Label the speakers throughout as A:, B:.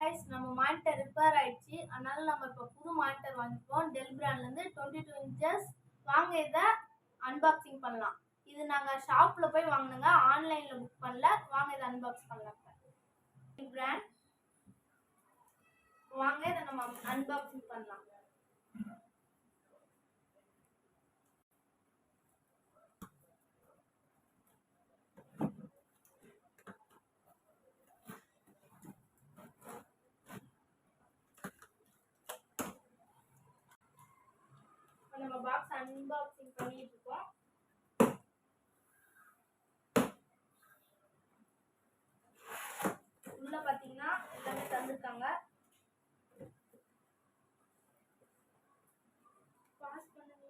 A: Guys, நம்ம monitor repair ஆயிடுச்சு. அதனால நம்ம இப்போ புது மானிட்டர் வாங்கிப்போம் டெல் பிராண்ட்லேருந்து 22 இன்ச்சஸ். வாங்க இதை அன்பாக்சிங் பண்ணலாம். இது நாங்கள் ஷாப்பில் போய் வாங்கினோங்க, ஆன்லைனில் புக் பண்ணல. வாங்க இதை அன்பாக்ஸ் பண்ணலாம். டெல் பிராண்ட், வாங்க இதை நம்ம அன்பாக்சிங் பண்ணலாம். நம்ம பாக்ஸ் அன்பாக்சிங் பண்ணிட்டு இருக்கோம். உள்ள பாத்தீங்கன்னா எல்லாமே தந்திருக்காங்க. பாஸ் பண்ணுங்க.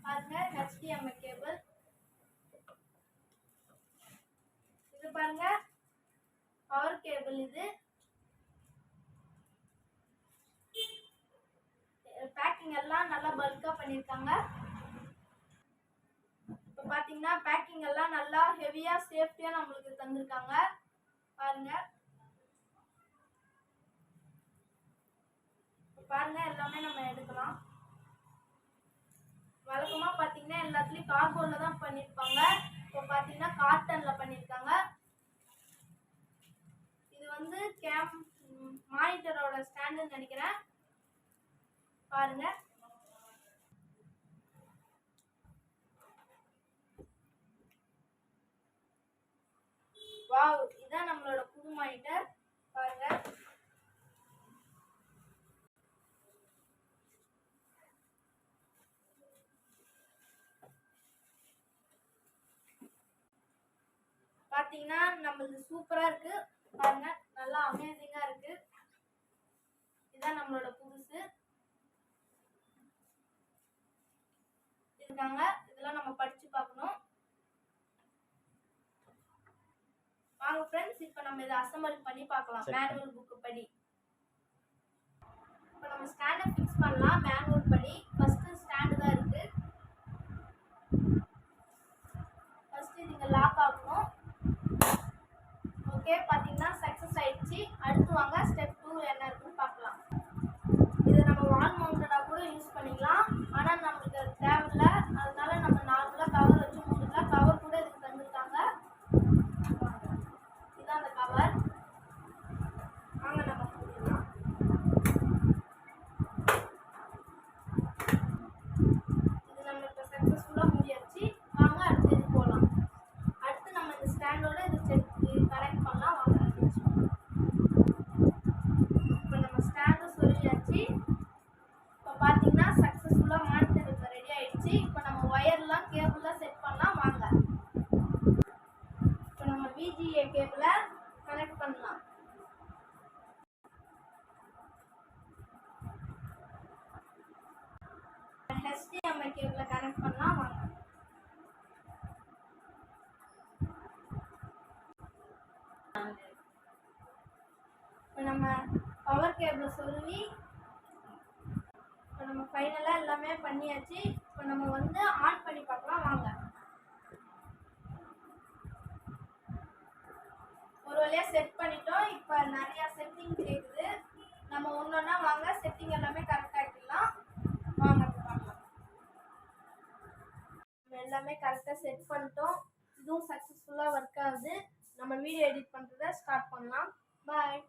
A: பாருங்க, HDMI கேபிள். இது பாருங்க, பவர் கேபிள். இது பேக்கிங் எல்லாம் நல்லா பல்கா பண்ணிருக்காங்க. இப்போ பாத்தீங்கன்னா பேக்கிங் எல்லாம் நல்லா ஹெவியா சேஃப்டியா நம்மளுக்கு தந்திருக்காங்க. பாருங்க பாருங்க எல்லாமே நம்ம எடுக்கலாம். வழக்கமா பாத்தீங்கன்னா எல்லாத்துலயும் கார்போர்ட்ல தான் பண்ணிருப்பாங்க. இப்போ பாத்தீங்கன்னா காட்டன்ல பண்ணிருக்காங்க. இது வந்து மானிட்டரோட ஸ்டாண்டுன்னு நினைக்கிறேன். பாருங்க, வாவ், இதான் நம்மளோட புது மானிட்டர். பாருங்க, பாத்தீங்கன்னா நம்மளுக்கு சூப்பரா இருக்கு. பாருங்க, நல்லா அமேசிங்கா இருக்கு. இதான் நம்மளோட புதுசு இருக்காங்க. இதெல்லாம் நம்ம படிச்சு பார்க்கணும். வாங்க ஃப்ரெண்ட்ஸ், இப்போ நம்ம இதை அசெம்பிள் பண்ணி பார்க்கலாம் மேனுவல் புக் படி. இப்போ நம்ம ஸ்டாண்டை ஃபிக்ஸ் பண்ணலாம் மேனுவல் படி. ஃபர்ஸ்ட் ஸ்டாண்டு தான் இருக்கு. ஃபர்ஸ்ட் இதுங்க லாக் ஆகணும். ஓகே, பாத்தீங்கன்னா சக்சஸ் ஆயிடுச்சு. அடுத்து வாங்க ஸ்டெப் 2 என்ன இருக்குன்னு பார்க்கலாம். இதை நம்ம வால் மவுண்டடா கூட யூஸ் பண்ணிக்கலாம். ஆனா நமக்கு அது தேவையில்லை. அதனால நம்ம நார்மலா கவர் வச்சு மூடிக்கலாம். கவர் கூட இதுக்கு தந்துருக்காங்க. இதான் அந்த கவர். வாங்க நம்ம மூடிடலாம். இது நம்ம இப்போ சக்சஸ்ஃபுல்லா மூடியாச்சு. வாங்க அடுத்து இது போகலாம். அடுத்து நம்ம இந்த ஸ்டாண்டோட இது கனெக்ட் பண்ணலாம். வாங்க. இப்போ நம்ம ஸ்டாண்டு சொல்லியாச்சு. இப்போ பார்த்தீங்கன்னா சக்ஸஸ்ஃபுல்லாக மானிட்டர் இப்போ ரெடி ஆயிடுச்சு. இப்போ நம்ம ஒயர்லாம் கேபிள்லாம் செட் பண்ணலாம். வாங்க இப்போ நம்ம VGA கேபிளை கனெக்ட் பண்ணலாம். HDMI கேபிளை கனெக்ட் பண்ணலாம். வாங்க. இப்போ நம்ம பவர் கேபிளை சொருவி இப்போ நம்ம ஃபைனலாக எல்லாமே பண்ணியாச்சு. இப்போ நம்ம வந்து ஆன் பண்ணி பார்க்கலாம். வாங்க. ஒரு வழியாக செட் பண்ணிட்டோம். இப்போ நிறையா செட்டிங் கேட்குது. நம்ம ஒன்றொன்னா வாங்க செட்டிங் எல்லாமே கரெக்டாக ஆக்கிடலாம். வாங்க பார்க்கலாம். நம்ம எல்லாமே கரெக்டாக செட் பண்ணிட்டோம். இதுவும் சக்ஸஸ்ஃபுல்லாக ஒர்க் ஆகுது. நம்ம வீடியோ எடிட் பண்ணுறதை ஸ்டார்ட் பண்ணலாம். பாய்.